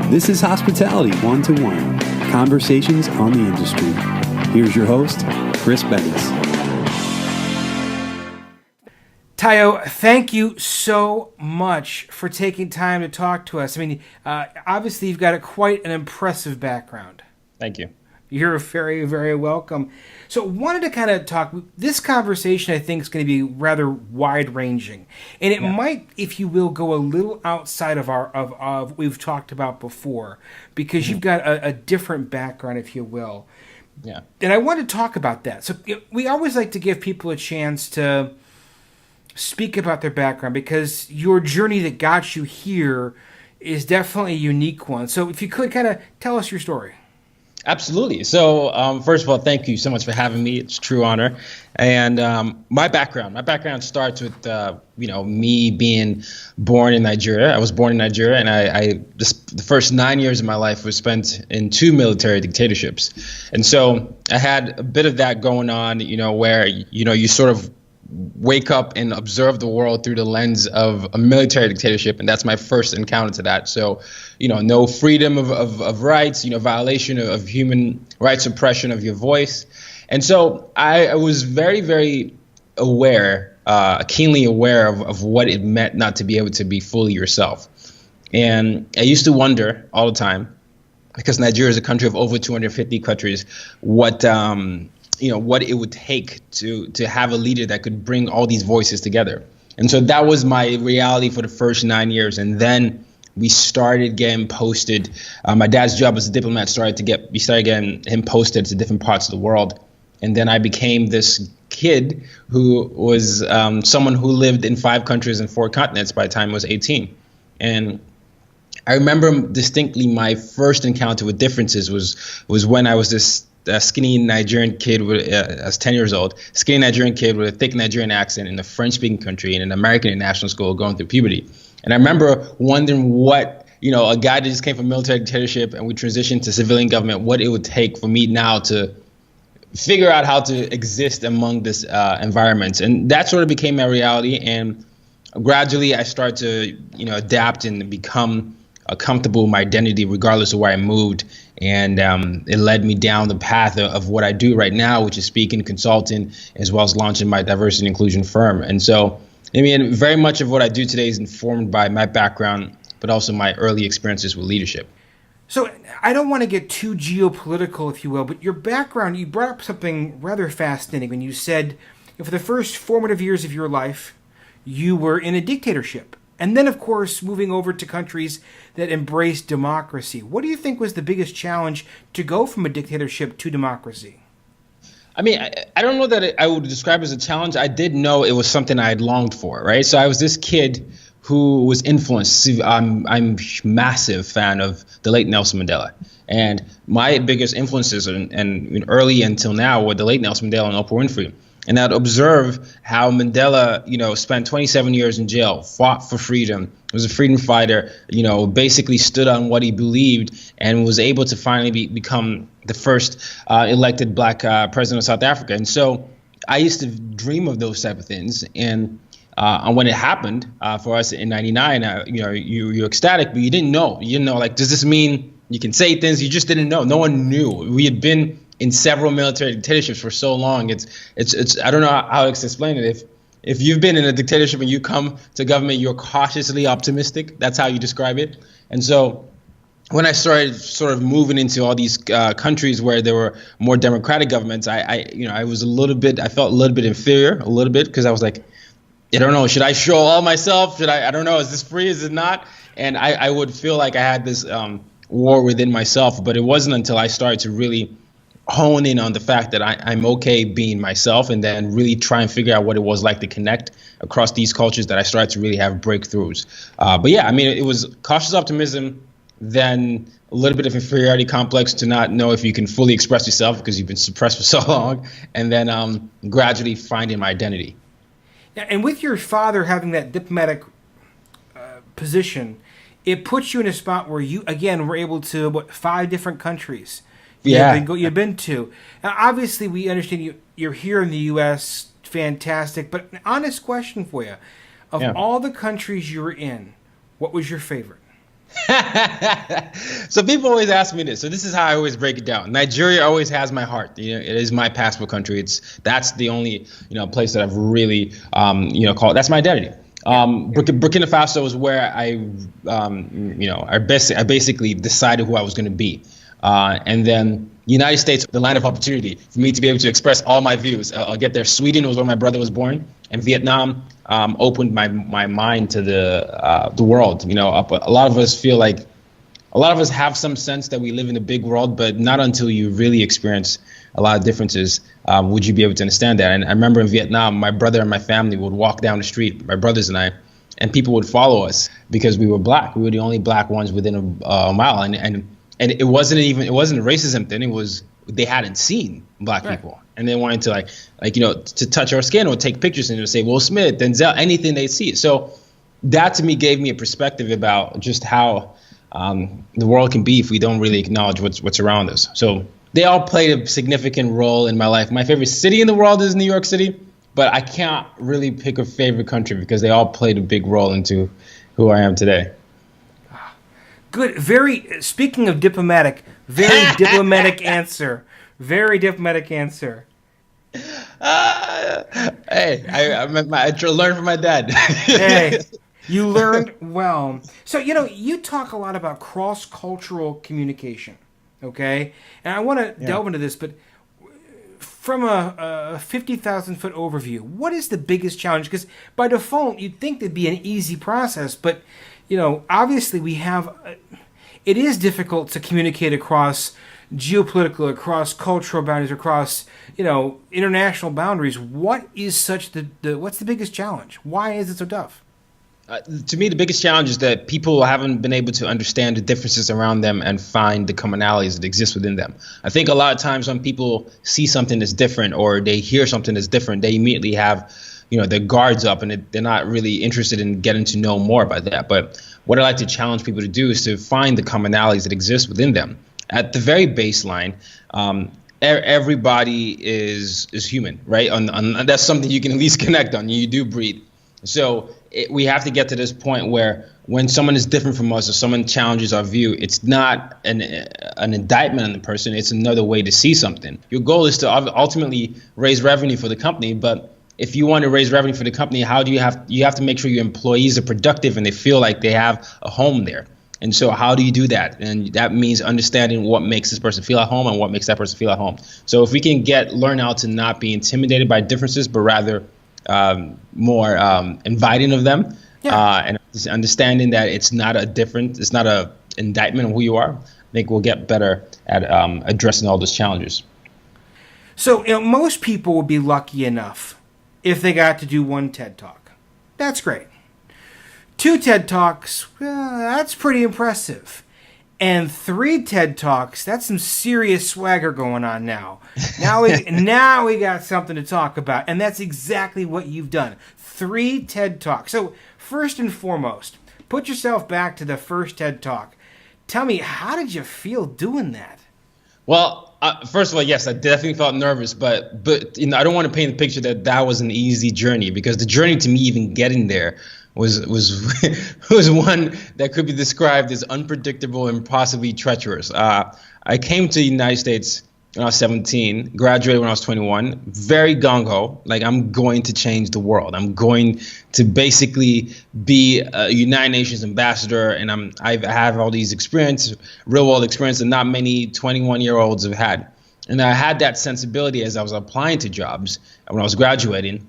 This is Hospitality 1-to-1, conversations on the industry. Here's your host, Chris Bennis. Tayo, thank you so much for taking time to talk to us. I mean, obviously you've got quite an impressive background. Thank you. You're very, very welcome. So wanted to kind of talk, this conversation I think is going to be rather wide-ranging. And it might, if you will, go a little outside of what we've talked about before, because you've got a different background, if you will. Yeah. And I want to talk about that. So we always like to give people a chance to speak about their background, because your journey that got you here is definitely a unique one. So if you could kind of tell us your story. Absolutely. So first of all, thank you so much for having me. It's a true honor. And my background starts with, me being born in Nigeria. I was born in Nigeria, and the first 9 years of my life was spent in 2 military dictatorships. And so I had a bit of that going on, where, you sort of wake up and observe the world through the lens of a military dictatorship, and that's my first encounter to that. So, no freedom of rights, violation of human rights, suppression of your voice. And so I was very, very aware, keenly aware of what it meant not to be able to be fully yourself. And I used to wonder all the time, because Nigeria is a country of over 250 countries, what it would take to have a leader that could bring all these voices together. And so that was my reality for the first 9 years. And then we started getting posted. My dad's job as a diplomat we started getting him posted to different parts of the world. And then I became this kid who was someone who lived in 5 countries and 4 continents by the time I was 18. And I remember distinctly my first encounter with differences was when I was this skinny Nigerian kid I was 10 years old, skinny Nigerian kid with a thick Nigerian accent in a French-speaking country in an American international school going through puberty. And I remember wondering what, a guy that just came from military dictatorship and we transitioned to civilian government, what it would take for me now to figure out how to exist among this environment. And that sort of became my reality. And gradually I started to, adapt and become comfortable with my identity regardless of where I moved. And it led me down the path of what I do right now, which is speaking, consulting, as well as launching my diversity and inclusion firm. And so, very much of what I do today is informed by my background, but also my early experiences with leadership. So I don't want to get too geopolitical, if you will, but your background, you brought up something rather fascinating when you said for the first formative years of your life, you were in a dictatorship. And then, of course, moving over to countries that embrace democracy. What do you think was the biggest challenge to go from a dictatorship to democracy? I don't know that I would describe it as a challenge. I did know it was something I had longed for, right? So I was this kid who was influenced. I'm a massive fan of the late Nelson Mandela. And my biggest influences and early until now were the late Nelson Mandela and Oprah Winfrey. And I'd observe how Mandela, spent 27 years in jail, fought for freedom, was a freedom fighter, basically stood on what he believed and was able to finally become the first elected black president of South Africa. And so I used to dream of those type of things. And when it happened for us in 99, you're ecstatic, but you didn't know. You didn't know, does this mean you can say things? You just didn't know. No one knew. We had been in several military dictatorships for so long. It's I don't know how to explain it. If you've been in a dictatorship and you come to government, you're cautiously optimistic. That's how you describe it. And so when I started sort of moving into all these countries where there were more democratic governments, I felt a little bit inferior, because I was like, I don't know, should I show all myself? I don't know, is this free, is it not? And I would feel like I had this war within myself, but it wasn't until I started to really hone in on the fact that I'm okay being myself, and then really try and figure out what it was like to connect across these cultures, that I started to really have breakthroughs. It was cautious optimism, then a little bit of inferiority complex to not know if you can fully express yourself because you've been suppressed for so long, and then gradually finding my identity. Yeah, and with your father having that diplomatic position, it puts you in a spot where you, again, were able to, 5 different countries. You've been to. Now, obviously, we understand you're here in the U.S., fantastic, but an honest question for you. Of all the countries you were in, what was your favorite? So people always ask me this. So this is how I always break it down. Nigeria always has my heart. You know, it is my passport country. That's the only place that I've really called. That's my identity. Burkina Faso is where I basically decided who I was going to be, and then United States, the land of opportunity for me to be able to express all my views. I'll get there. Sweden was where my brother was born, and Vietnam opened my mind to the world. A lot of us feel like, a lot of us have some sense that we live in a big world, but not until you really experience a lot of differences would you be able to understand that. And I remember in Vietnam, my brother and my family would walk down the street, my brothers and I, and people would follow us because we were black. We were the only black ones within a mile, and it wasn't a racism thing. It was they hadn't seen black people, and they wanted to to touch our skin or take pictures and say Will Smith, Denzel, anything they see. So that to me gave me a perspective about just how the world can be if we don't really acknowledge what's around us. So they all played a significant role in my life. My favorite city in the world is New York City, but I can't really pick a favorite country because they all played a big role into who I am today. Good. Speaking of diplomatic, very diplomatic answer. Very diplomatic answer. Hey, I learned from my dad. Hey, you learned well. So, you talk a lot about cross-cultural communication, okay? And I want to delve into this, but from a 50,000-foot overview, what is the biggest challenge? Because by default, you'd think there'd be an easy process, but obviously it is difficult to communicate across geopolitical, across cultural boundaries, across, international boundaries. What is what's the biggest challenge? Why is it so tough? To me, the biggest challenge is that people haven't been able to understand the differences around them and find the commonalities that exist within them. I think a lot of times when people see something that's different or they hear something that's different, they immediately have their guards up and they're not really interested in getting to know more about that. But what I like to challenge people to do is to find the commonalities that exist within them. At the very baseline, everybody is human, right? On that's something you can at least connect on. You do breathe. So we have to get to this point where when someone is different from us or someone challenges our view, it's not an indictment on the person. It's another way to see something. Your goal is to ultimately raise revenue for the company, but if you want to raise revenue for the company, you have to make sure your employees are productive and they feel like they have a home there. And so how do you do that? And that means understanding what makes this person feel at home and what makes that person feel at home. So if we can learn how to not be intimidated by differences, but rather more inviting of them, and understanding that it's not a indictment of who you are, I think we'll get better at addressing all those challenges. So most people would be lucky enough if they got to do one TED Talk. That's great. 2 TED Talks, well, that's pretty impressive. And 3 TED Talks, that's some serious swagger going on now. Now we got something to talk about, and that's exactly what you've done. 3 TED Talks. So first and foremost, put yourself back to the first TED Talk. Tell me, how did you feel doing that? Well, first of all, yes, I definitely felt nervous, but I don't want to paint the picture that was an easy journey, because the journey to me even getting there was one that could be described as unpredictable and possibly treacherous. I came to the United States when I was 17, graduated when I was 21, very gung-ho, like I'm going to change the world. I'm going to basically be a United Nations ambassador, and I have all these real world experience that not many 21-year-olds have had. And I had that sensibility as I was applying to jobs when I was graduating.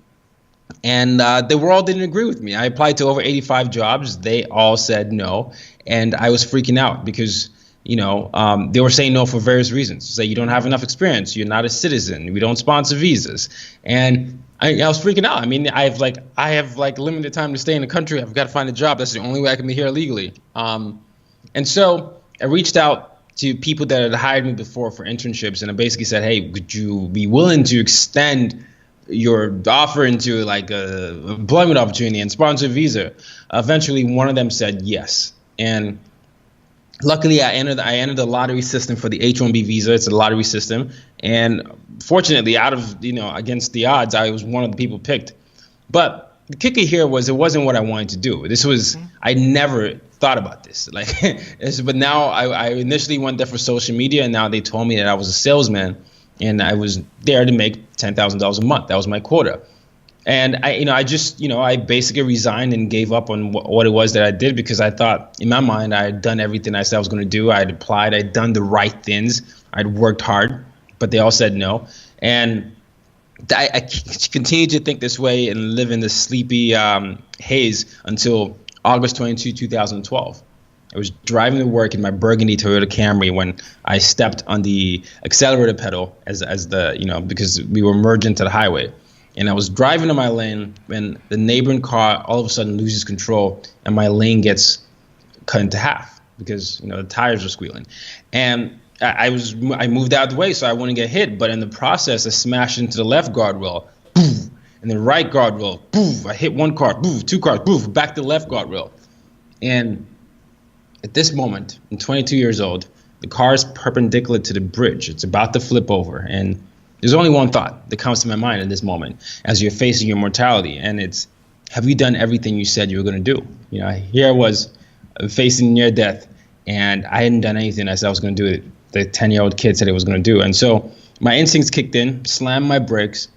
And the world didn't agree with me. I applied to over 85 jobs. They all said no. And I was freaking out because, they were saying no for various reasons. Say you don't have enough experience. You're not a citizen. We don't sponsor visas. And I was freaking out. I mean, I have limited time to stay in the country. I've got to find a job. That's the only way I can be here legally. And so I reached out to people that had hired me before for internships. And I basically said, hey, could you be willing to extend your offer into like a employment opportunity and sponsor a visa? Eventually, one of them said yes. And luckily, I entered the lottery system for the H-1B visa. It's a lottery system. And fortunately, against the odds, I was one of the people picked. But the kicker here was it wasn't what I wanted to do. I never thought about this. Like, but now I initially went there for social media, and now they told me that I was a salesman, and I was there to make $10,000 a month. That was my quota. And I basically resigned and gave up on what it was that I did, because I thought in my mind I had done everything I said I was going to do. I had applied, I'd done the right things, I'd worked hard, but they all said no. And I continued to think this way and live in this sleepy haze until August 22, 2012. I was driving to work in my burgundy Toyota Camry when I stepped on the accelerator pedal because we were merged into the highway. And I was driving in my lane when the neighboring car all of a sudden loses control and my lane gets cut into half because the tires were squealing. And I moved out of the way so I wouldn't get hit, but in the process I smashed into the left guardrail, poof, and the right guardrail, poof. I hit one car, poof, two cars, poof, back to the left guardrail. And at this moment, I'm 22 years old, the car is perpendicular to the bridge. It's about to flip over, and there's only one thought that comes to my mind in this moment as you're facing your mortality, and it's, have you done everything you said you were going to do? Here I was facing near death, and I hadn't done anything I said I was going to do it. The 10-year-old kid said it was going to do. And so my instincts kicked in, slammed my brakes,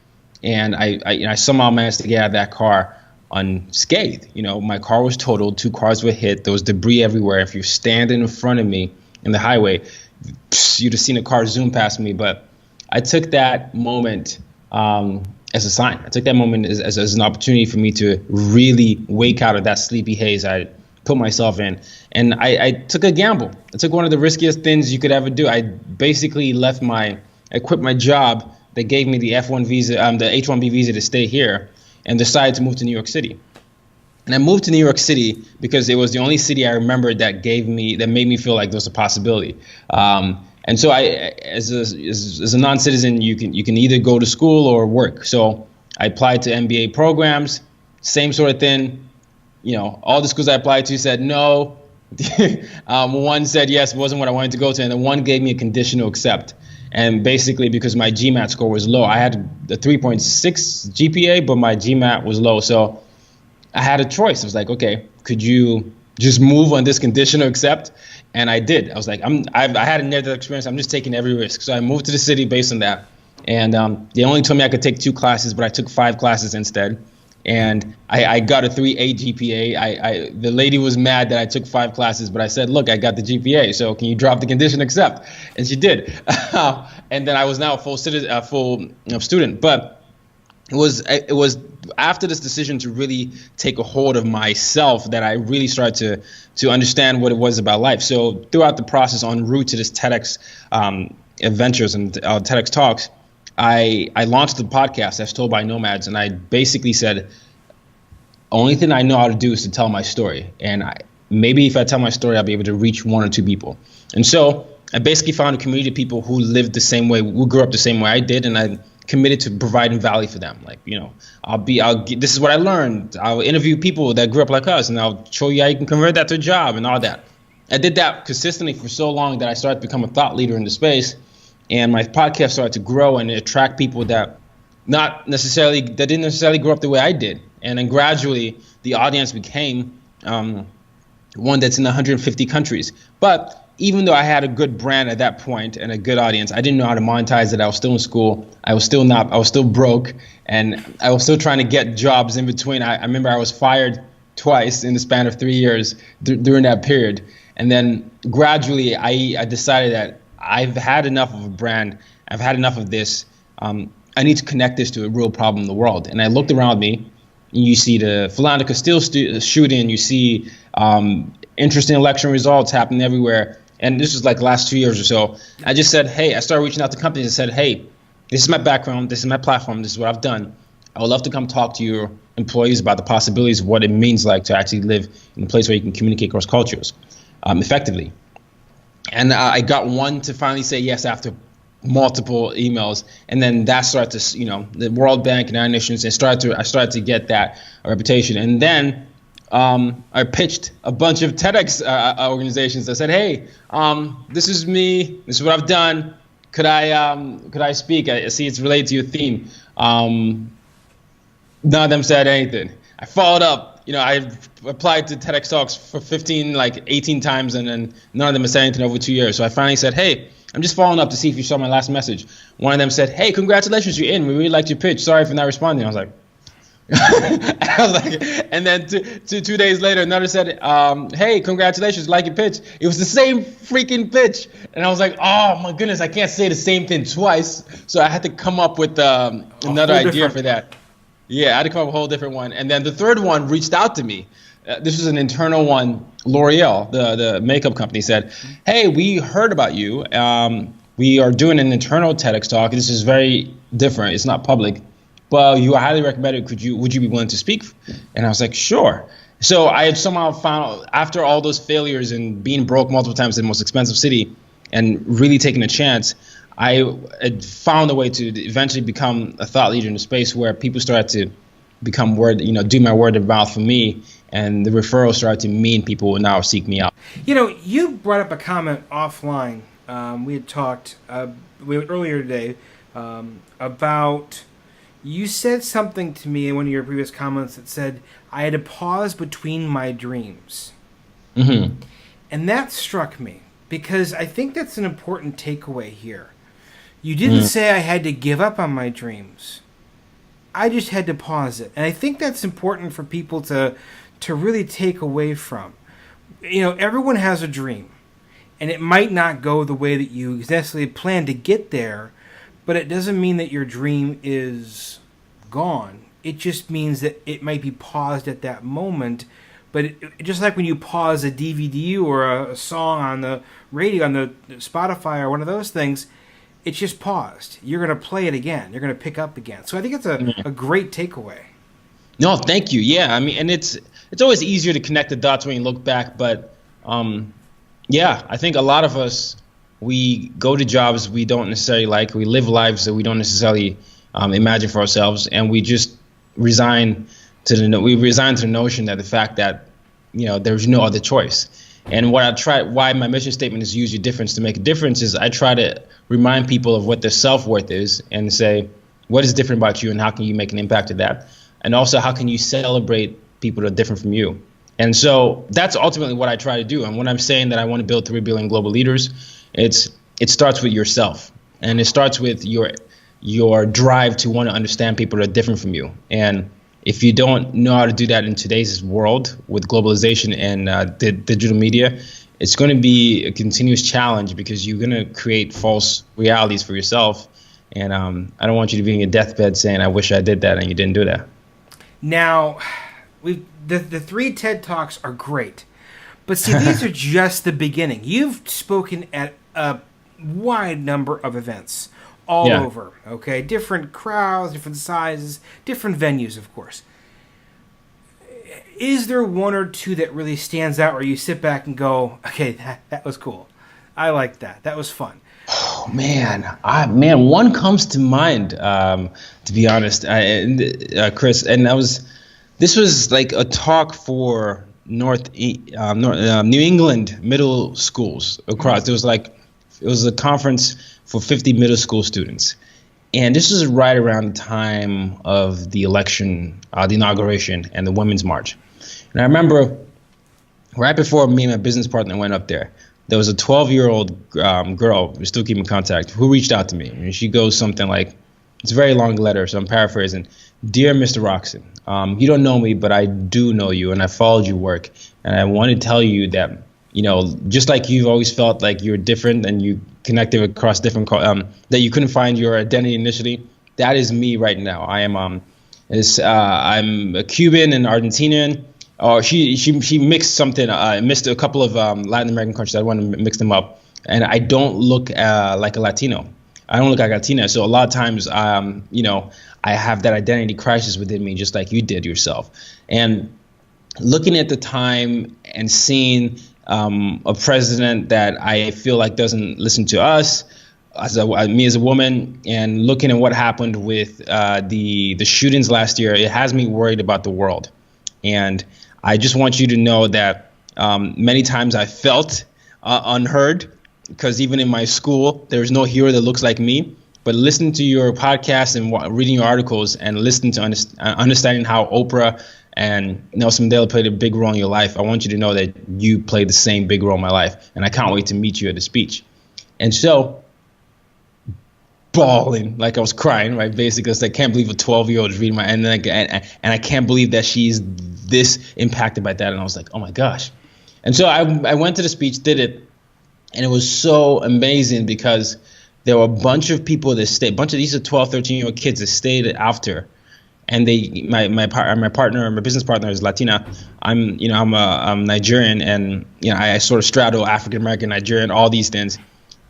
and I somehow managed to get out of that car unscathed. My car was totaled, 2 cars were hit, there was debris everywhere. If you're standing in front of me in the highway, you'd have seen a car zoom past me. But I took that moment as a sign. I took that moment as an opportunity for me to really wake out of that sleepy haze I put myself in. And I took a gamble. I took one of the riskiest things you could ever do. I basically I quit my job that gave me the F1 visa, the H-1B visa to stay here, and decided to move to New York City. And I moved to New York City because it was the only city I remembered that made me feel like there was a possibility. And so as a non-citizen, you can either go to school or work. So I applied to MBA programs, same sort of thing. All the schools I applied to said no. One said yes, wasn't what I wanted to go to, and then one gave me a conditional accept. And basically because my GMAT score was low, I had a 3.6 GPA, but my GMAT was low. So I had a choice. I was like, okay, could you just move on this conditional accept? And I did. I was like, I had a near-death experience. I'm just taking every risk. So I moved to the city based on that. And they only told me I could take 2 classes, but I took 5 classes instead. And I got a 3.8 GPA. The lady was mad that I took 5 classes, but I said, look, I got the GPA, so can you drop the condition accept? And she did. And then I was now a full student. But it was after this decision to really take a hold of myself that I really started to understand what it was about life. So throughout the process, en route to this TEDx adventures and TEDx talks, I launched the podcast as told by nomads, and I basically said, only thing I know how to do is to tell my story. And maybe if I tell my story, I'll be able to reach 1 or 2 people. And so I basically found a community of people who lived the same way, who grew up the same way I did, and I committed to providing value for them. Like, this is what I learned. I'll interview people that grew up like us, and I'll show you how you can convert that to a job and all that. I did that consistently for so long that I started to become a thought leader in the space. And my podcast started to grow and attract people that didn't necessarily grow up the way I did. And then gradually the audience became one that's in 150 countries. But even though I had a good brand at that point and a good audience, I didn't know how to monetize it. I was still in school. I was still broke, and I was still trying to get jobs in between. I remember I was fired twice in the span of 3 years during that period. And then gradually I decided that I've had enough of a brand. I've had enough of this. I need to connect this to a real problem in the world. And I looked around me, and you see the Philando Castile shooting. You see interesting election results happening everywhere. And this was like the last 2 years or so. I just said, hey, I started reaching out to companies and said, hey, this is my background. This is my platform. This is what I've done. I would love to come talk to your employees about the possibilities of what it means like to actually live in a place where you can communicate across cultures effectively. And I got one to finally say yes after multiple emails, and then that started to, the World Bank and United Nations, and I started to get that reputation. And then I pitched a bunch of TEDx organizations that said, hey, this is me, this is what I've done. Could I speak? I see it's related to your theme. None of them said anything. I followed up I applied to TEDx Talks for 18 times, and then none of them have said anything over 2 years. So I finally said, hey, I'm just following up to see if you saw my last message. One of them said, hey, congratulations, you're in. We really liked your pitch. Sorry for not responding. I was like, and then 2 days later, another said, hey, congratulations, like your pitch. It was the same freaking pitch. And I was like, oh my goodness, I can't say the same thing twice. So I had to come up with another idea for that. Yeah, I had to come up with a whole different one. And then the third one reached out to me. This was an internal one. L'Oreal, the makeup company, said, hey, we heard about you. We are doing an internal TEDx talk. This is very different. It's not public. But you are highly recommended. Would you be willing to speak? And I was like, sure. So I had somehow found, after all those failures and being broke multiple times in the most expensive city and really taking a chance, I had found a way to eventually become a thought leader in a space where people started to become do my word of mouth for me, and the referrals started to mean people will now seek me out. You brought up a comment offline. We had talked earlier today about. You said something to me in one of your previous comments that said, I had to pause between my dreams. Mm-hmm. And that struck me, because I think that's an important takeaway here. You didn't say I had to give up on my dreams. I just had to pause it. And I think that's important for people to really take away from. Everyone has a dream. And it might not go the way that you necessarily plan to get there, but it doesn't mean that your dream is gone. It just means that it might be paused at that moment. But just like when you pause a DVD or a song on the radio, on the Spotify or one of those things, it's just paused. You're going to play it again. You're going to pick up again. So I think it's a great takeaway. No, thank you. Yeah, I mean, and it's always easier to connect the dots when you look back. But I think a lot of us, we go to jobs we don't necessarily like. We live lives that we don't necessarily imagine for ourselves, and we just resign to the notion that the fact that there's no other choice. And why my mission statement is use your difference to make a difference is I try to remind people of what their self-worth is and say, what is different about you and how can you make an impact of that? And also, how can you celebrate people that are different from you? And so that's ultimately what I try to do. And when I'm saying that I want to build 3 billion global leaders, it starts with yourself, and it starts with your drive to want to understand people that are different from you. And if you don't know how to do that in today's world with globalization and digital media, it's going to be a continuous challenge because you're going to create false realities for yourself. And I don't want you to be in your deathbed saying, I wish I did that, and you didn't do that. Now, the 3 TED Talks are great. But see, these are just the beginning. You've spoken at a wide number of events all over, okay? Different crowds, different sizes, different venues, of course. Is there one or two that really stands out where you sit back and go, okay, that was cool. I like that. That was fun. Oh, man. One comes to mind, to be honest, Chris. And this was like a talk for New England middle schools across. It was a conference for 50 middle school students, and this was right around the time of the election, the inauguration, and the Women's March. And I remember right before me and my business partner went up there was a 12-year-old girl, we still keep in contact, who reached out to me, and she goes something like, it's a very long letter, so I'm paraphrasing. Dear Mr. Rockson, you don't know me, but I do know you, and I followed your work. And I want to tell you that, just like you've always felt like you're different and you connected across different, that you couldn't find your identity initially, that is me right now. I am, I'm a Cuban and Argentinian. She mixed something, mixed a couple of Latin American countries. I want to mix them up. And I don't look like a Latino. I don't look like a Latina. So a lot of times, I have that identity crisis within me, just like you did yourself. And looking at the time and seeing a president that I feel like doesn't listen to us, me as a woman, and looking at what happened with the shootings last year, it has me worried about the world. And I just want you to know that many times I felt unheard, because even in my school, there's no hero that looks like me. But listening to your podcast and reading your articles and listening to understanding how Oprah and Nelson Mandela played a big role in your life. I want you to know that you played the same big role in my life, and I can't wait to meet you at the speech. And so, bawling, like I was crying, right? Basically, I can't believe a 12-year-old is reading my, and I can't believe that she's this impacted by that. And I was like, oh my gosh. And so I went to the speech, did it, and it was so amazing because there were a bunch of people that stayed, these are 12, 13-year-old kids that stayed after. And my partner, my business partner is Latina. I'm Nigerian, and I sort of straddle African American, Nigerian, all these things.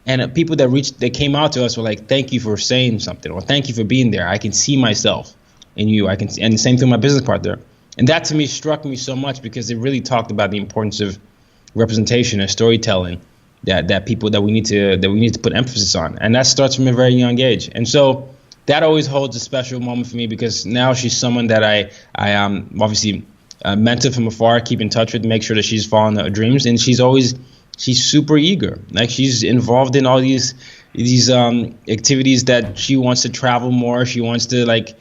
And people that came out to us were like, "Thank you for saying something," or "Thank you for being there. I can see myself in you." And the same thing with my business partner. And that to me struck me so much because it really talked about the importance of representation and storytelling that we need to put emphasis on. And that starts from a very young age. And so that always holds a special moment for me because now she's someone that I obviously mentor from afar, keep in touch with, make sure that she's following her dreams, and she's super eager. Like, she's involved in all these activities that she wants to travel more. She wants to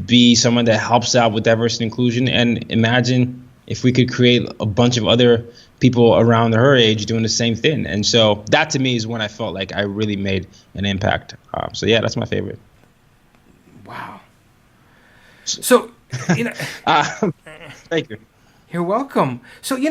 be someone that helps out with diversity and inclusion. And imagine if we could create a bunch of other people around her age doing the same thing. And so that to me is when I felt like I really made an impact. So yeah, that's my favorite. Wow. So, thank you. You're welcome. So, you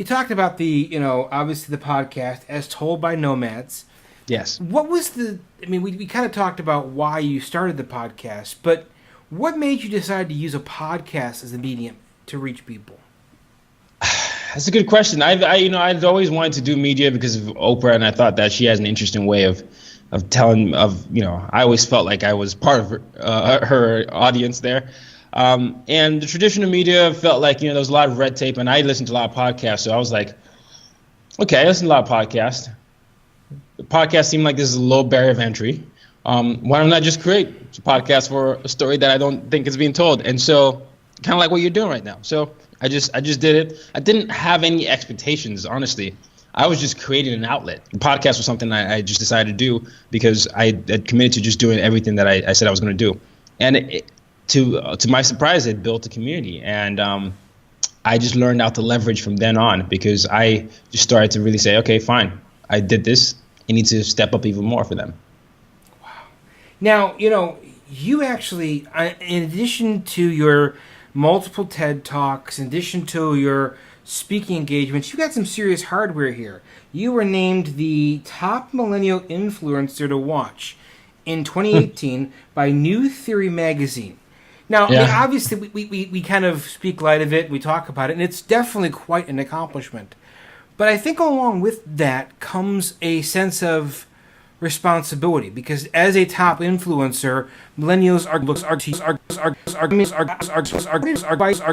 talked about obviously the podcast as told by nomads. Yes. What was we kind of talked about why you started the podcast, but what made you decide to use a podcast as a medium to reach people? That's a good question. I'd always wanted to do media because of Oprah, and I thought that she has an interesting way of telling I always felt like I was part of her audience there. And the traditional media felt like, there was a lot of red tape, and I listened to a lot of podcasts. So I was like, okay, I listen to a lot of podcasts. The podcast seemed like this is a low barrier of entry. Why don't I just create a podcast for a story that I don't think is being told? And so kind of like what you're doing right now. So I just did it. I didn't have any expectations, honestly. I was just creating an outlet. The podcast was something I just decided to do because I had committed to just doing everything that I said I was going to do. And to my surprise, it built a community. And I just learned how to leverage from then on because I just started to really say, okay, fine, I did this. I need to step up even more for them. Wow. Now, you actually, in addition to your multiple TED Talks, in addition to your speaking engagements, you got some serious hardware here. You were named the top millennial influencer to watch in 2018 by New Theory magazine. Now, yeah. Obviously, we kind of speak light of it, we talk about it, and it's definitely quite an accomplishment. But I think along with that comes a sense of responsibility, because as a top influencer, millennials are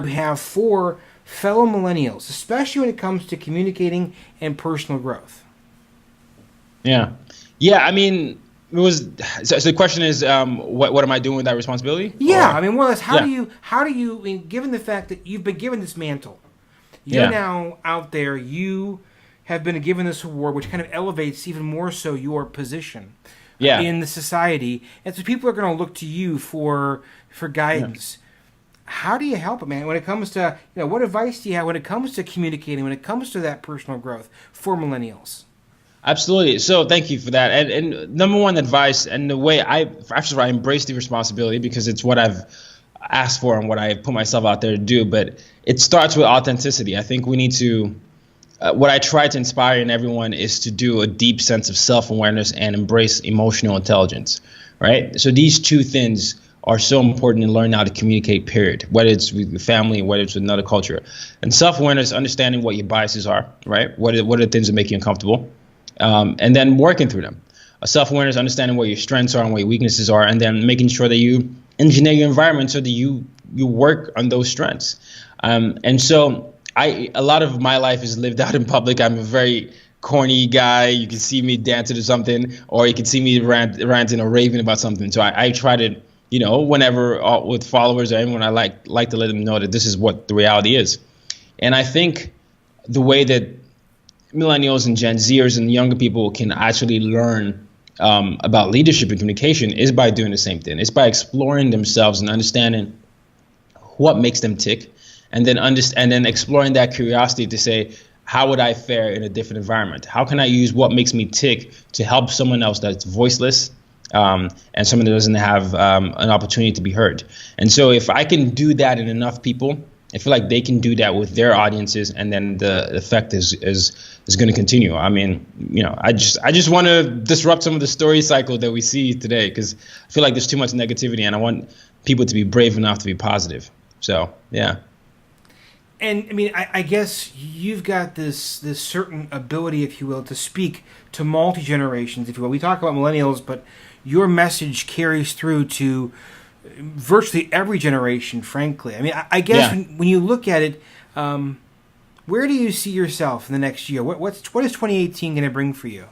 have for fellow millennials, especially when it comes to communicating and personal growth. Yeah. I mean, it was. So the question is, what am I doing with that responsibility? Yeah, more or less, how do you, given the fact that you've been given this mantle, you're now out there, you have been given this award, which kind of elevates even more so your position in the society, and so people are going to look to you for guidance. How do you help it, man, when it comes to, what advice do you have when it comes to communicating, when it comes to that personal growth for millennials? Absolutely. So thank you for that. And number one advice, and the way I embrace the responsibility because it's what I've asked for and what I put myself out there to do, but it starts with authenticity. I think we need to, what I try to inspire in everyone is to do a deep sense of self-awareness and embrace emotional intelligence, right? So these two things are so important in learning how to communicate, period, whether it's with your family, whether it's with another culture. And self-awareness, understanding what your biases are, right? What are the things that make you uncomfortable? And then working through them. Self-awareness, understanding what your strengths are and what your weaknesses are, and then making sure that you engineer your environment so that you work on those strengths. And so a lot of my life is lived out in public. I'm a very corny guy. You can see me dancing to something, or you can see me ranting or raving about something. So I try to, whenever with followers or anyone, I like to let them know that this is what the reality is. And I think the way that millennials and Gen Zers and younger people can actually learn about leadership and communication is by doing the same thing. It's by exploring themselves and understanding what makes them tick, and then exploring that curiosity to say, how would I fare in a different environment? How can I use what makes me tick to help someone else that's voiceless, and someone that doesn't have an opportunity to be heard? And so if I can do that in enough people, I feel like they can do that with their audiences, and then the effect is going to continue. I mean, I just want to disrupt some of the story cycle that we see today, because I feel like there's too much negativity, and I want people to be brave enough to be positive. So, yeah. And I mean, I guess you've got this certain ability, if you will, to speak to multi-generations, if you will. We talk about millennials, but your message carries through to virtually every generation, frankly. I mean, I guess when you look at it, where do you see yourself in the next year? What is 2018 going to bring for you?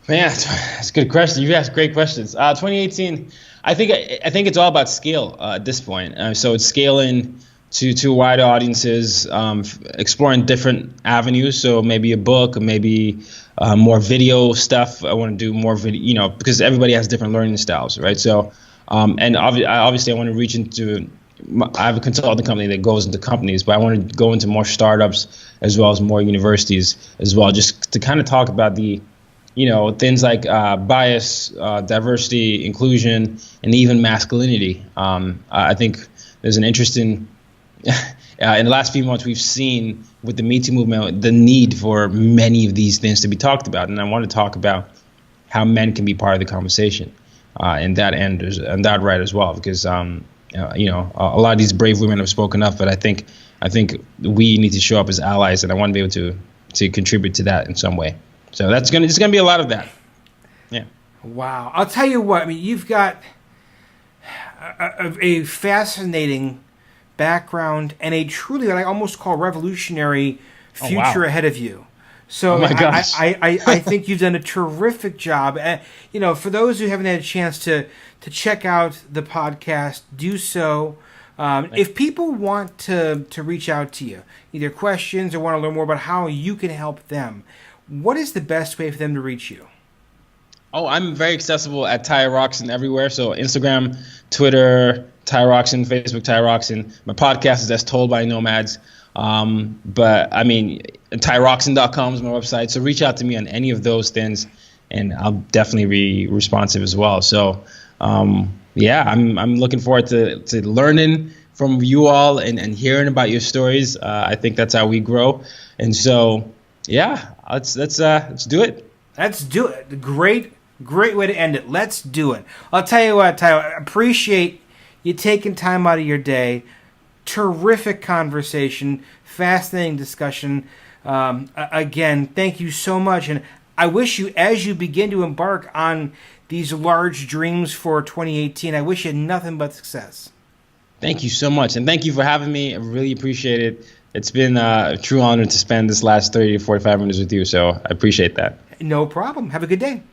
Man, that's a good question. You've asked great questions. 2018, I think it's all about scale at this point. So it's scaling to wider audiences, exploring different avenues. So maybe a book, maybe more video stuff. I want to do more video, because everybody has different learning styles, right? So, and obviously I want to reach into. I have a consulting company that goes into companies, but I want to go into more startups as well as more universities as well, just to kind of talk about the, things like bias, diversity, inclusion, and even masculinity. I think there's an interesting. In the last few months, we've seen with the Me Too movement the need for many of these things to be talked about, and I want to talk about how men can be part of the conversation, and that right as well, because a lot of these brave women have spoken up, but I think we need to show up as allies, and I want to be able to contribute to that in some way. So it's gonna be a lot of that. Yeah. Wow, I'll tell you what. I mean, you've got a fascinating background and a truly what I almost call revolutionary future ahead of you. So my gosh. I think you've done a terrific job. For those who haven't had a chance to check out the podcast, do so. If people want to reach out to you, either questions or want to learn more about how you can help them, what is the best way for them to reach you? Oh, I'm very accessible at Ty Rockson everywhere. So Instagram, Twitter, Ty Rockson, Facebook, Ty Rockson. My podcast is As Told by Nomads. But I mean, tyrockson.com is my website. So reach out to me on any of those things, and I'll definitely be responsive as well. So, I'm looking forward to learning from you all and hearing about your stories. I think that's how we grow. And so, let's do it. Let's do it. Great way to end it. Let's do it. I'll tell you what, Ty, I appreciate you taking time out of your day. Terrific conversation, fascinating discussion. Again, thank you so much. And I wish you, as you begin to embark on these large dreams for 2018, I wish you nothing but success. Thank you so much. And thank you for having me. I really appreciate it. It's been a true honor to spend this last 30 to 45 minutes with you. So I appreciate that. No problem. Have a good day.